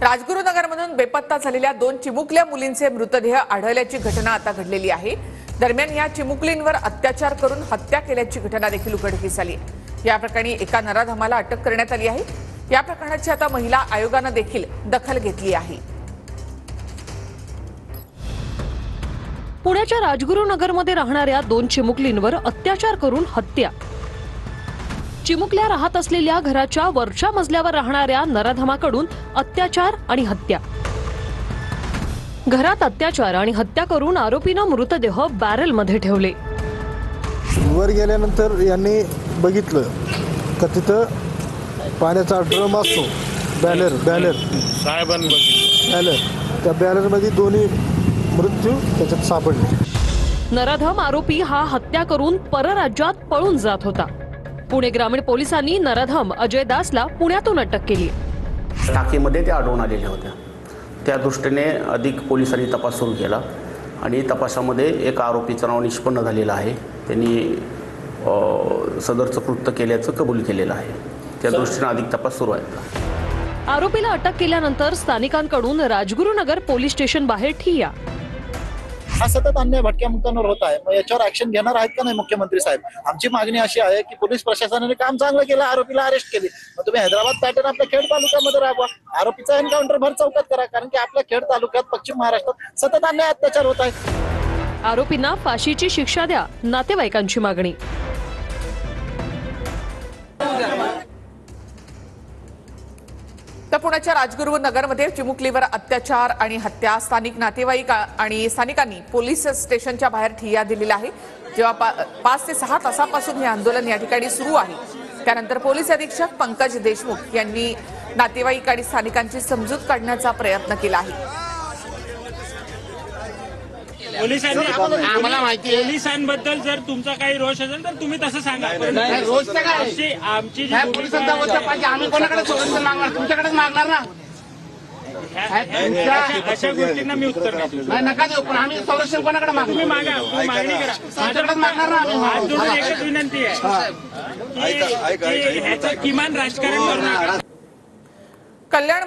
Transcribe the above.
राजगुरुनगरमधून बेपत्ता झालेल्या 2 चिमुकल्या मुलींचे मृतदेह आढळल्याची घटना आता घडलेली आहे। दरम्यान या चिमुकलींवर अत्याचार करून हत्या केल्याची घटना देखील उघडकीस आली आहे। या प्रकरणी एका नराधमाला अटक करण्यात आली आहे। या प्रकरणाची आता महिला आयोगाने देखील दखल घेतली आहे। पुण्याच्या राजगुरुनगरमध्ये राहणाऱ्या 2 चिमुकलींवर अत्याचार करून हत्या। चिमुकल्या राहत असलेल्या घराच्या वरच्या मजल्यावर राहणाऱ्या नराधमाकडून अत्याचार आणि हत्या। घरात अत्याचार आणि हत्या करून आरोपीने मृतदेह बॅरलमध्ये ठेवले। वर गेल्यानंतर यांनी बघितलं का तिथं पाण्याचा ड्रम असतो, बॅलर त्या बॅलरमध्ये दोन्ही मृत्यू त्याच्यात सापडले। नराधम आरोपी हा हत्या करून परराज्यात पळून जात होता। पुणे ग्रामीण पोलिसांनी नराधम अजय दासला पुण्यातून अटक केली। टाकीमध्ये ते आढळून आलेल्या होत्या। त्या दृष्टीने अधिक पोलिसांनी तपास सुरू केला आणि तपासामध्ये एक आरोपीचं नाव निष्पन्न झालेलं आहे। त्यांनी सदरचं कृत्य केल्याचं कबूल केलेलं आहे। त्या दृष्टीने अधिक तपास सुरू आहे। आरोपीला अटक केल्यानंतर स्थानिकांकडून राजगुरुनगर पोलीस स्टेशन बाहेर ठिय्या। हा सतत अन्याय भटक्या मुक्तांवर होत आहे। मग याच्यावर ऍक्शन घेणार आहेत का नाही मुख्यमंत्री साहेब? आमची मागणी अशी आहे की पोलीस प्रशासनाने काम चांगलं केलं, आरोपीला अरेस्ट केली, मग तुम्ही हैदराबाद पॅटर्न आपल्या खेड तालुक्यामध्ये राबवा, आरोपीचा एन्काउंटर भर चौकात करा, कारण की आपल्या खेड तालुक्यात पश्चिम महाराष्ट्रात सतत अन्याय अत्याचार होत आहे। आरोपींना फाशीची शिक्षा द्या, नातेवाईकांची मागणी। तर पुण्याच्या राजगुरुनगरमध्ये चिमुकलीवर अत्याचार आणि हत्या, स्थानिक नातेवाईक आणि स्थानिकांनी पोलीस स्टेशनच्या बाहेर ठिय्या दिलेला आहे। जेव्हा 5 ते 6 तासापासून हे आंदोलन या ठिकाणी सुरू आहे, त्यानंतर पोलीस अधीक्षक पंकज देशमुख यांनी नातेवाईक आणि स्थानिकांची समजूत काढण्याचा प्रयत्न केला आहे। आम्हाला माहिती आहे पोलिसांबद्दल जर तुमचा काही रोष असेल तर तुम्ही तसं सांगा। रोष काय आमची आम्ही कोणाकडे संरक्षण मागणार? तुमच्याकडेच मागणार ना। अशा गोष्टींना मी उत्तर नाही नका देऊ, पण आम्ही संरक्षण कोणाकडे मागू? तुम्ही मागा, मागणी करा, माझ्याकडेच मागणार ना आम्ही। एकच विनंती आहे, ह्याचं किमान राजकारण करू नका। कल्याण